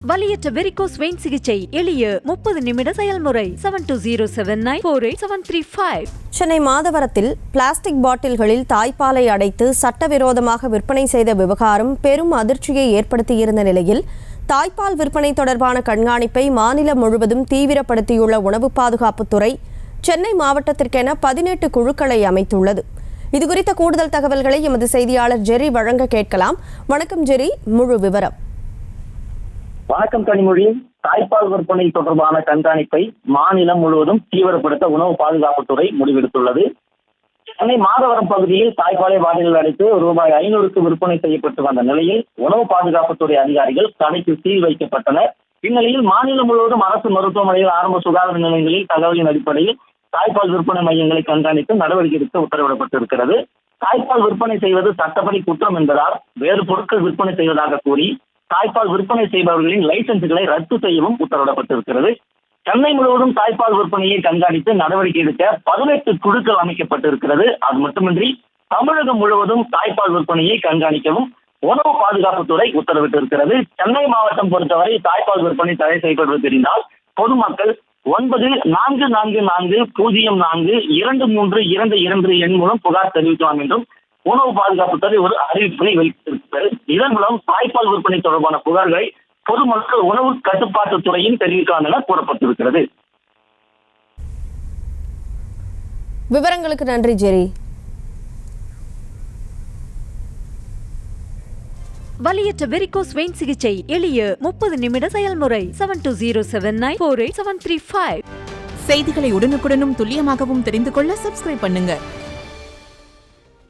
வலியற்ற varicose vein சிகிச்சை எளிய 30 நிமிட செயல்முறை 7279487335. சென்னை மாதவரத்தில் பிளாஸ்டிக் பாட்டில்களில் தாய்ப்பாலை அடைத்து சட்டவிரோதமாக விற்பனை செய்த விவகாரம் பெரும் அதிர்ச்சியை ஏற்படுத்தியிருந்த நிலையில் தாய்ப்பால் விற்பனை தொடர்பான கண்காணிப்பை மாநிலம் முழுவதும் தீவிரப்படுத்தியுள்ள உணவு பாதுகாப்புத்துறை சென்னை மாவட்டத்திற்கென 18 குழுக்களை அமைத்துள்ளது. இதுகுறித்த கூடுதல் தகவல்களை எமது செய்தியாளர் ஜெரி வழங்க கேட்கலாம். வணக்கம் ஜெரி, முழு விவரம். வணக்கம் கனிமொழி. தாய்ப்பால் விற்பனை தொடர்பான கண்காணிப்பை மாநிலம் முழுவதும் தீவிரப்படுத்த உணவு பாதுகாப்புத்துறை முடிவெடுத்துள்ளது. சென்னை மாதவரம் பகுதியில் தாய்ப்பாலை பாட்டில்கள் அடைத்து ரூபாய் 500க்கு விற்பனை செய்யப்பட்டு வந்த நிலையில் உணவு பாதுகாப்புத்துறை அதிகாரிகள் கடைக்கு சீல் வைக்கப்பட்டனர். இந்நிலையில் மாநிலம் முழுவதும் அரசு மருத்துவமனையில் ஆரம்ப சுகாதார நிலையங்களில் தகவலின் அடிப்படையில் தாய்ப்பால் விற்பனை மையங்களை கண்காணித்து நடவடிக்கை எடுக்க உத்தரவிடப்பட்டிருக்கிறது. தாய்ப்பால் விற்பனை செய்வது சட்டப்படி குற்றம் என்பதால் வேறு பொருட்கள் விற்பனை செய்வதாக கூறி தாய்ப்பால் விற்பனை செய்பவர்களின் லைசன்ஸ்களை ரத்து செய்யவும் உத்தரவிடப்பட்டிருக்கிறது. சென்னை முழுவதும் தாய்ப்பால் விற்பனையை கண்காணித்து நடவடிக்கை எடுக்க 18 குழுக்கள் அமைக்கப்பட்டிருக்கிறது. அது மட்டுமின்றி தமிழகம் முழுவதும் தாய்ப்பால் விற்பனையை கண்காணிக்கவும் உணவு பாதுகாப்புத்துறை உத்தரவிட்டிருக்கிறது. சென்னை மாவட்டம் பொறுத்தவரை தாய்ப்பால் விற்பனை தடை செய்யப்படுவது தெரிந்தால் பொதுமக்கள் 94404232 எண் மூலம் புகார் தெரிவிக்கலாம் என்றும் உணவு பாதுகாப்புத்துறை ஒரு அறிவிப்பை வெளியிட்டிருக்கிறது. இதன் மூலம் தாய்ப்பால் விற்பனை தொடர்பான புகார்களை பொதுமக்கள் உணவு கட்டுப்பாட்டுத்துறையும் தெரிவிக்கலாம் என கூறப்பட்டிருக்கிறது. விவரங்களுக்கு நன்றி ஜெரி. வலியற்ற வெரிகோஸ் வெயின் சிகிச்சை எளிய 30 நிமிட செயல்முறை 7279487335. செய்திகளை உடனுக்குடனும் துல்லியமாகவும் தெரிந்து கொள்ள சப்ஸ்கிரைப் பண்ணுங்க.